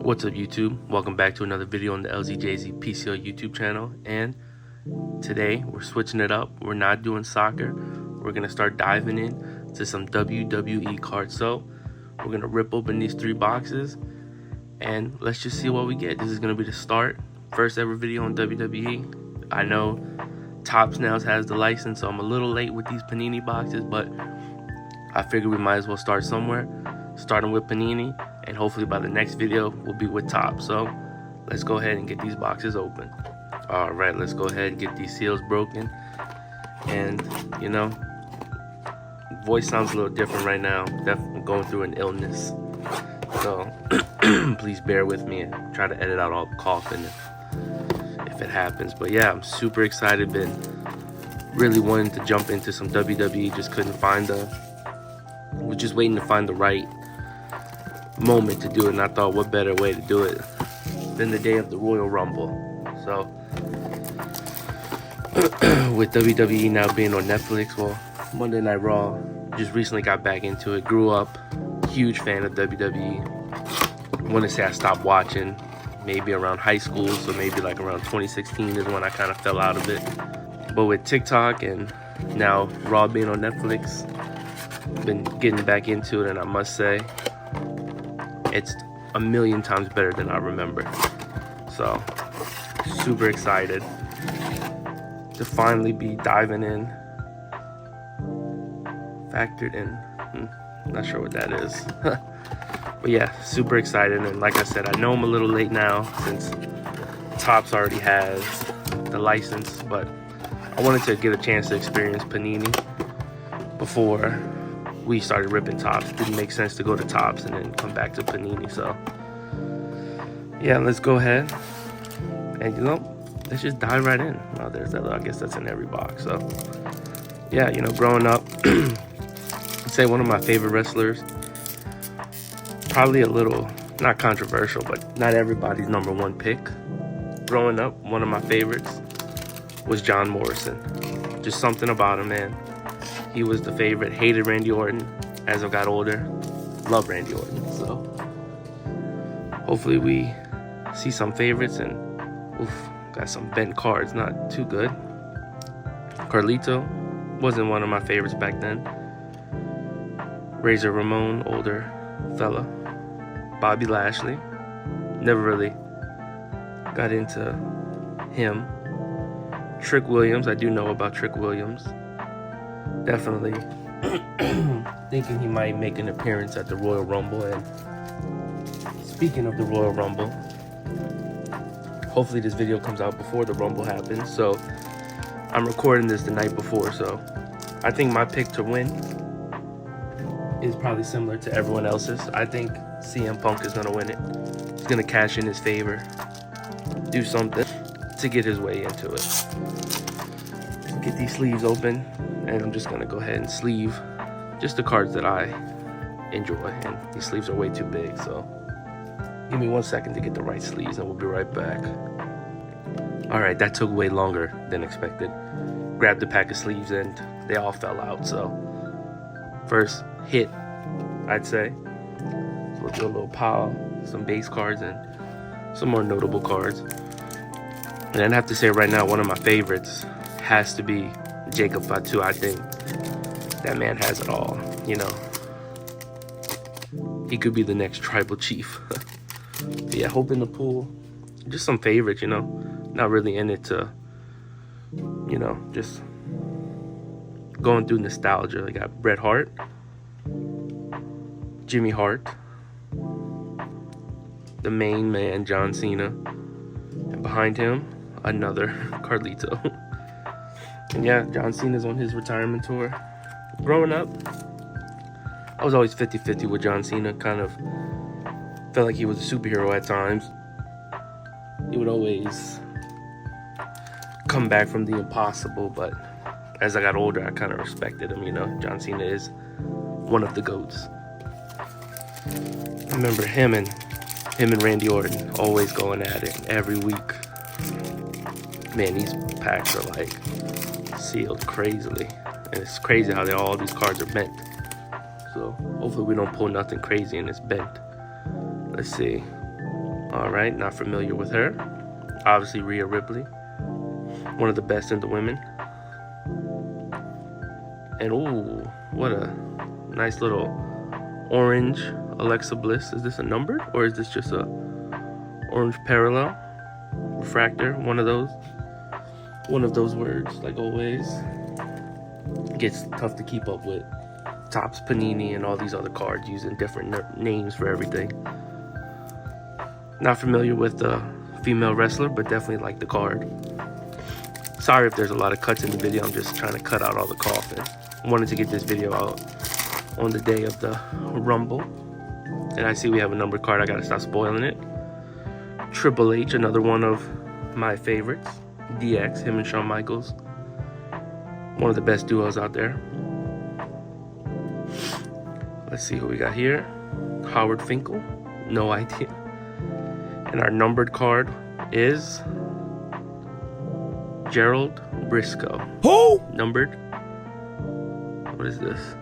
What's up, YouTube? Welcome back to another video on the LZJZ PCL YouTube channel. And today we're switching it up. We're not doing soccer. We're gonna start diving in to some WWE cards. So we're gonna rip open these 3 boxes and let's just see what we get. This is gonna be the start, first ever video on WWE. I know Topps now has the license, so I'm a little late with these Panini boxes, but I figured we might as well start somewhere. Starting with Panini, and hopefully by the next video we'll be with Topps. So let's go ahead and get these boxes open. All right, let's go ahead and get these seals broken. And you know, voice sounds a little different right now. Definitely going through an illness, so please bear with me and try to edit out all the coughing if it happens. But yeah, I'm super excited. Been really wanting to jump into some WWE, just couldn't find was just waiting to find the right moment to do it, and I thought what better way to do it than the day of the Royal Rumble. So with WWE now being on Netflix, well, Monday Night Raw, just recently got back into it. Grew up huge fan of WWE. Want to say I stopped watching maybe around high school, so maybe like around 2016 is when I kind of fell out of it. But with TikTok and now Raw being on Netflix, been getting back into it, and I must say it's a million times better than I remember. So super excited to finally be diving in. Factored in, not sure what that is. But yeah, super excited. And like I said, I know I'm a little late now since Topps already has the license, but I wanted to get a chance to experience Panini before we started ripping Topps. It didn't make sense to go to Topps and then come back to Panini. So yeah, let's go ahead and, you know, let's just dive right in. Oh, there's that. I guess that's in every box. So yeah, you know, growing up, I'd say one of my favorite wrestlers, probably a little not controversial, but not everybody's #1 pick. Growing up, one of my favorites was John Morrison. Just something about him, man. He was the favorite. Hated Randy Orton. As I got older, love Randy Orton. So hopefully we see some favorites. And got some bent cards, not too good. Carlito wasn't one of my favorites back then. Razor Ramon, older fella. Bobby Lashley, never really got into him. Trick Williams, I do know about Trick Williams. Definitely thinking he might make an appearance at the Royal Rumble. And speaking of the Royal Rumble, hopefully this video comes out before the Rumble happens. So I'm recording this the night before, so I think my pick to win is probably similar to everyone else's. I think CM Punk is going to win it. He's going to cash in his favor, do something to get his way into it. Get these sleeves open, and I'm just gonna go ahead and sleeve just the cards that I enjoy, and these sleeves are way too big, so give me 1 second to get the right sleeves and we'll be right back. All right, that took way longer than expected. Grabbed the pack of sleeves and they all fell out. So first hit, I'd say, so we'll do a little pile, some base cards and some more notable cards. And I'd have to say right now, one of my favorites has to be Jacob Fatu. I think that man has it all, you know. He could be the next tribal chief. But yeah, hoping to pull just some favorites, you know. Not really in it to, you know, just going through nostalgia. I got Bret Hart, Jimmy Hart, the main man, John Cena, and behind him, another Carlito. And yeah, John Cena's on his retirement tour. Growing up, I was always 50-50 with John Cena. Kind of felt like he was a superhero at times. He would always come back from the impossible, but as I got older, I kind of respected him, you know. John Cena is one of the GOATs. I remember him and Randy Orton always going at it every week. Man, these packs are like sealed crazily, and it's crazy how all these cards are bent. So hopefully we don't pull nothing crazy and it's bent. Let's see. All right, not familiar with her. Obviously, Rhea Ripley, one of the best in the women. And ooh, what a nice little orange Alexa Bliss. Is this a numbered or is this just a orange parallel refractor? One of those words, like always. It gets tough to keep up with Topps, Panini, and all these other cards using different names for everything. Not familiar with the female wrestler, but definitely like the card. Sorry if there's a lot of cuts in the video. I'm just trying to cut out all the coughing. I wanted to get this video out on the day of the Rumble. And I see we have a numbered card. I gotta stop spoiling it. Triple H, another one of my favorites. DX, him and Shawn Michaels. One of the best duos out there. Let's see who we got here. Howard Finkel, no idea. And our numbered card is Gerald Briscoe. Who? Numbered. What is this?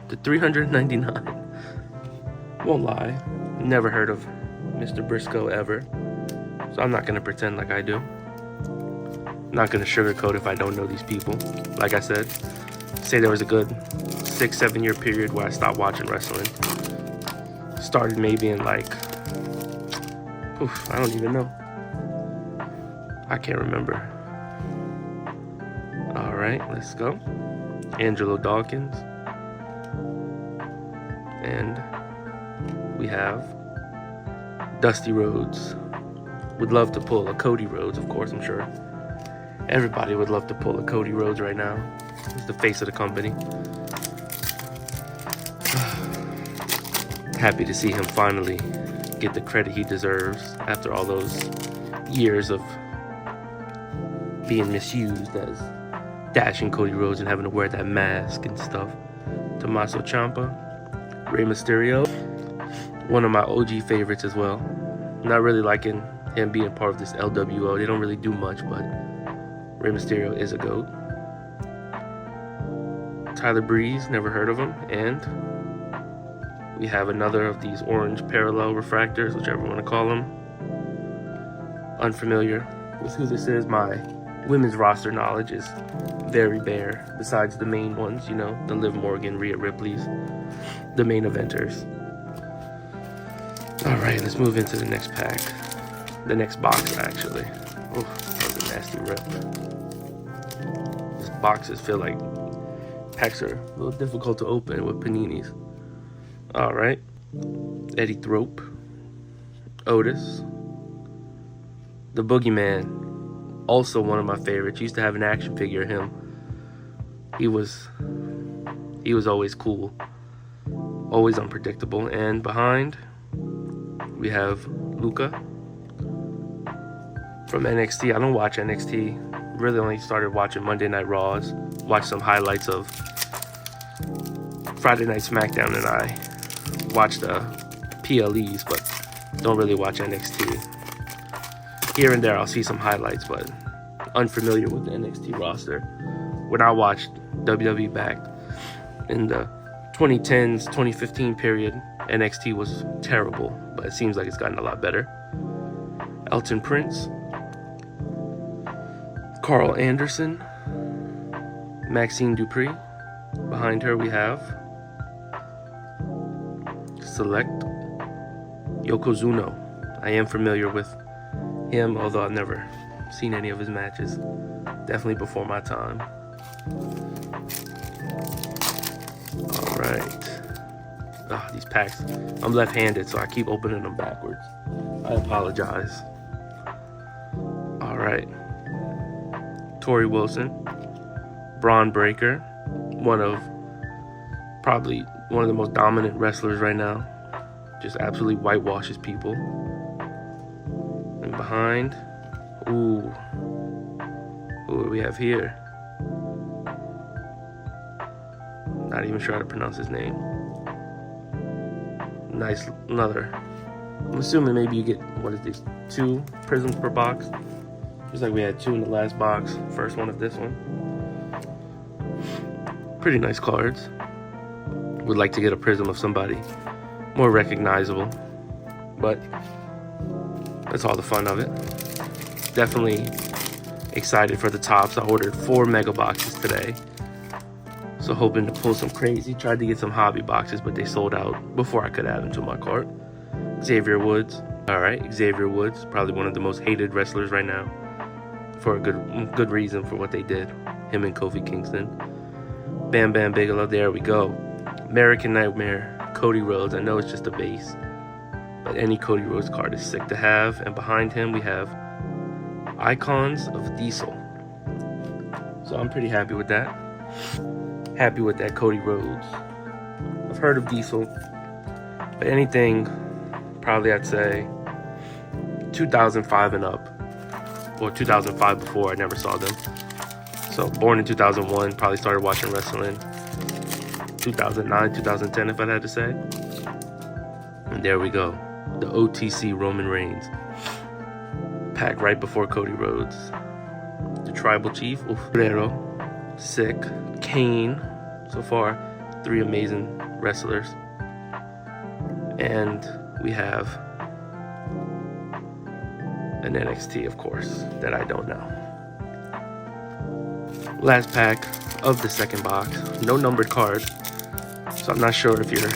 The 399. Won't lie, never heard of Mr. Briscoe ever. So I'm not gonna pretend like I do. I'm not gonna sugarcoat if I don't know these people. Like I said, say there was a good 6-7 year period where I stopped watching wrestling. Started maybe in like, I don't even know. I can't remember. All right, let's go. Angelo Dawkins. And we have Dusty Rhodes. Would love to pull a Cody Rhodes, of course, I'm sure. Everybody would love to pull a Cody Rhodes right now. He's the face of the company. Happy to see him finally get the credit he deserves after all those years of being misused as dashing Cody Rhodes and having to wear that mask and stuff. Tommaso Ciampa, Rey Mysterio, one of my OG favorites as well. Not really liking him being part of this LWO. They don't really do much, but Rey Mysterio is a GOAT. Tyler Breeze, never heard of him. And we have another of these orange parallel refractors, whichever you want to call them. Unfamiliar with who this is. My women's roster knowledge is very bare, besides the main ones, you know, the Liv Morgan, Rhea Ripley's, the main eventers. All right, let's move into the next pack. The next box, actually. Oh, that was a nasty rip. These boxes feel like packs are a little difficult to open with Paninis. All right, Eddie Thrope, Otis, the Boogeyman, also one of my favorites. Used to have an action figure of him. He was always cool, always unpredictable. And behind, we have Luca from NXT. I don't watch NXT. Really only started watching Monday Night Raws. Watched some highlights of Friday Night SmackDown, and I watch the PLEs, but don't really watch NXT. Here and there I'll see some highlights, but unfamiliar with the NXT roster. When I watched WWE back in the 2010s, 2015 period, NXT was terrible, but it seems like it's gotten a lot better. Elton Prince, Carl Anderson, Maxine Dupree. Behind her we have Select Yokozuna. I am familiar with him, although I've never seen any of his matches. Definitely before my time. All right. These packs. I'm left-handed, so I keep opening them backwards. I apologize. All right. Tori Wilson, Braun Breaker, probably one of the most dominant wrestlers right now. Just absolutely whitewashes people. And behind, who do we have here? Not even sure how to pronounce his name. Nice, another. I'm assuming maybe you get, what is this, 2 prisms per box? Just like we had 2 in the last box. First one of this one. Pretty nice cards. Would like to get a prism of somebody more recognizable, but That's all the fun of it. Definitely excited for the tops. I ordered 4 mega boxes today. So hoping to pull some crazy. Tried to get some hobby boxes, but they sold out before I could add them to my cart. Xavier Woods. All right, Xavier Woods, probably one of the most hated wrestlers right now, for a good reason for what they did. Him and Kofi Kingston. Bam Bam Bigelow, there we go. American Nightmare, Cody Rhodes. I know it's just a base, but any Cody Rhodes card is sick to have. And behind him we have Icons of Diesel. So I'm pretty happy with that. Happy with that Cody Rhodes. I've heard of Diesel, but anything, probably I'd say 2005 and up, or 2005 before. I never saw them. So born in 2001, probably started watching wrestling 2009, 2010 if I had to say. And there we go, the OTC Roman Reigns pack right before Cody Rhodes. The Tribal Chief, Guerrero, sick. Kane, so far 3 amazing wrestlers. And we have an NXT, of course, that I don't know. Last pack of the second box. No numbered card, so I'm not sure if you're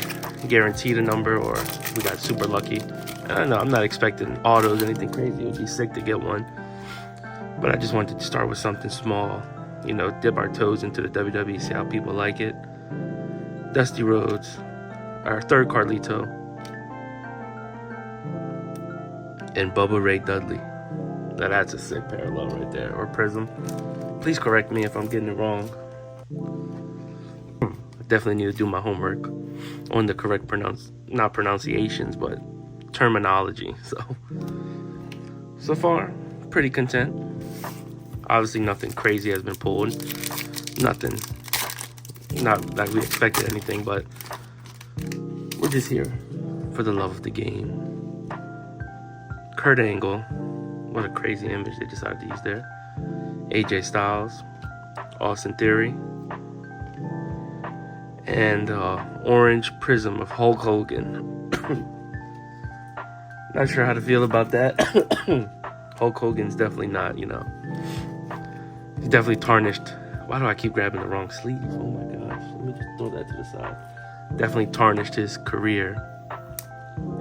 guaranteed a number or we got super lucky. I don't know, I'm not expecting autos, anything crazy. It would be sick to get one, but I just wanted to start with something small, you know, dip our toes into the WWE, see how people like it. Dusty Rhodes, our third Carlito, and Bubba Ray Dudley. Now that's a sick parallel right there, or Prism. Please correct me if I'm getting it wrong. I definitely need to do my homework on the correct not pronunciations, but terminology. So far, pretty content. Obviously nothing crazy has been pulled. Nothing, not like we expected anything, but we're just here for the love of the game. Kurt Angle, what a crazy image they decided to use there. AJ Styles, Austin Theory, and orange prism of Hulk Hogan. Not sure how to feel about that. Hulk Hogan's definitely not, you know, he's definitely tarnished. Why do I keep grabbing the wrong sleeve? Oh my gosh, let me just throw that to the side. Definitely tarnished his career.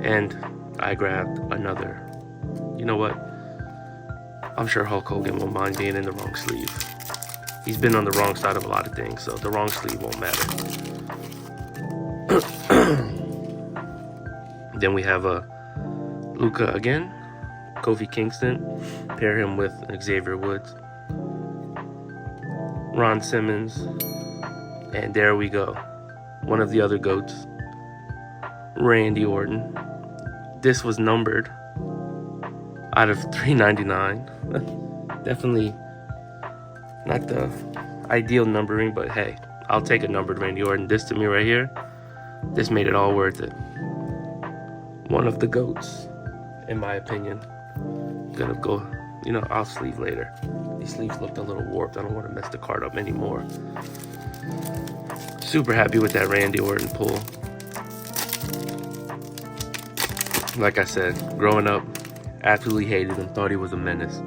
And I grabbed another. You know what? I'm sure Hulk Hogan won't mind being in the wrong sleeve. He's been on the wrong side of a lot of things, so the wrong sleeve won't matter. Then we have Luca again, Kofi Kingston. Pair him with Xavier Woods, Ron Simmons, and there we go. One of the other GOATs, Randy Orton. This was numbered out of 399. Definitely not the ideal numbering, but hey, I'll take a numbered Randy Orton. This to me right here, this made it all worth it. One of the GOATs, in my opinion. Gonna go, you know, I'll sleeve later. These sleeves looked a little warped. I don't want to mess the card up anymore. Super happy with that Randy Orton pull. Like I said, growing up, absolutely hated him, thought he was a menace.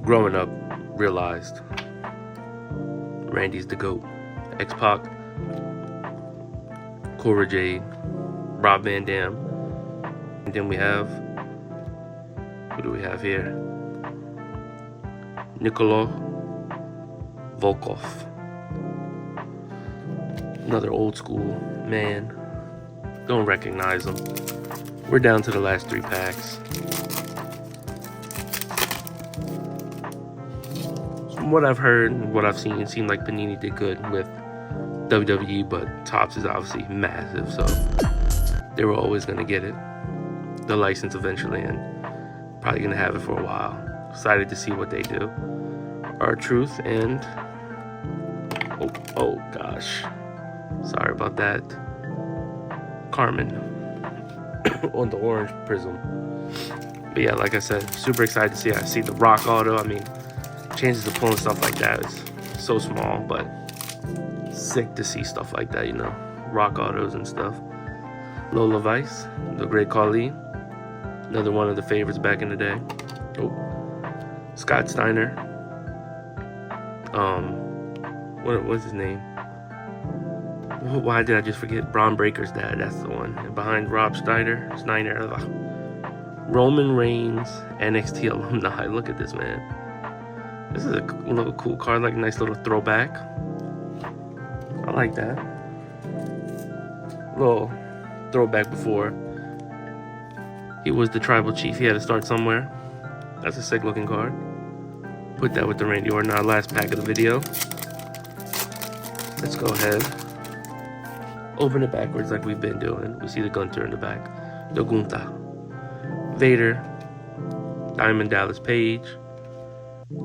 Growing up, realized Randy's the GOAT. X-Pac, Cora Jade, Rob Van Dam. And then we have, who do we have here? Nikolai Volkov. Another old school man. Don't recognize him. We're down to the last 3 packs. From what I've heard and what I've seen, it seemed like Panini did good with WWE, but Topps is obviously massive, so they were always going to get it, the license eventually, and probably going to have it for a while. Excited to see what they do. R-Truth and oh gosh, sorry about that, Carmen on the orange prism. But yeah, like I said, super excited to see. I see the Rock auto. I mean, chances of pulling stuff like that is so small, but sick to see stuff like that, you know, Rock autos and stuff. Lola Vice, the Great Khali, Another one of the favorites back in the day. Oh, Scott Steiner. What was his name? Why did I just forget? Braun Breaker's dad. That's the one. And behind Rob Snyder. Roman Reigns, NXT alumni. Look at this, man. This is a little cool card, like a nice little throwback. I like that. Little throwback before he was the tribal chief. He had to start somewhere. That's a sick looking card. Put that with the Randy Orton, our last pack of the video. Let's go ahead. Open it backwards like we've been doing. We see the Gunter in the back. The Gunta. Vader. Diamond Dallas Page.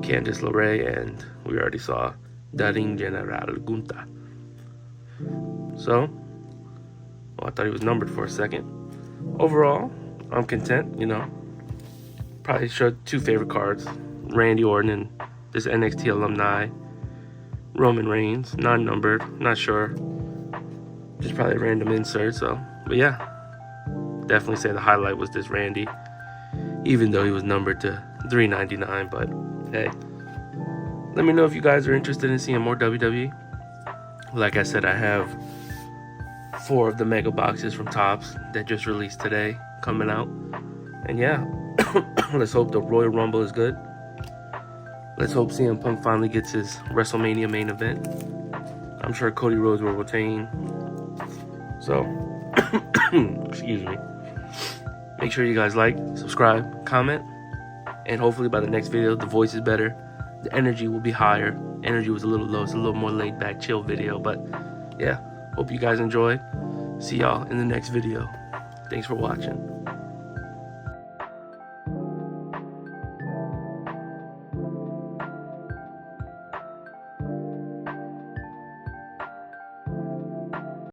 Candice LeRae, and we already saw Daring General Gunta. So, I thought he was numbered for a second. Overall, I'm content, you know. Probably showed two favorite cards. Randy Orton and this NXT alumni. Roman Reigns, non-numbered, not sure. Just probably a random insert, so. But yeah, definitely say the highlight was this Randy. Even though he was numbered to 399, but hey. Let me know if you guys are interested in seeing more WWE. Like I said, I have 4 of the mega boxes from Topps that just released today coming out. And yeah, let's hope the Royal Rumble is good. Let's hope CM Punk finally gets his WrestleMania main event. I'm sure Cody Rhodes will retain. So, excuse me. Make sure you guys like, subscribe, comment. And hopefully by the next video, the voice is better. The energy will be higher. Energy was a little low. It's a little more laid back, chill video. But yeah, hope you guys enjoy. See y'all in the next video. Thanks for watching.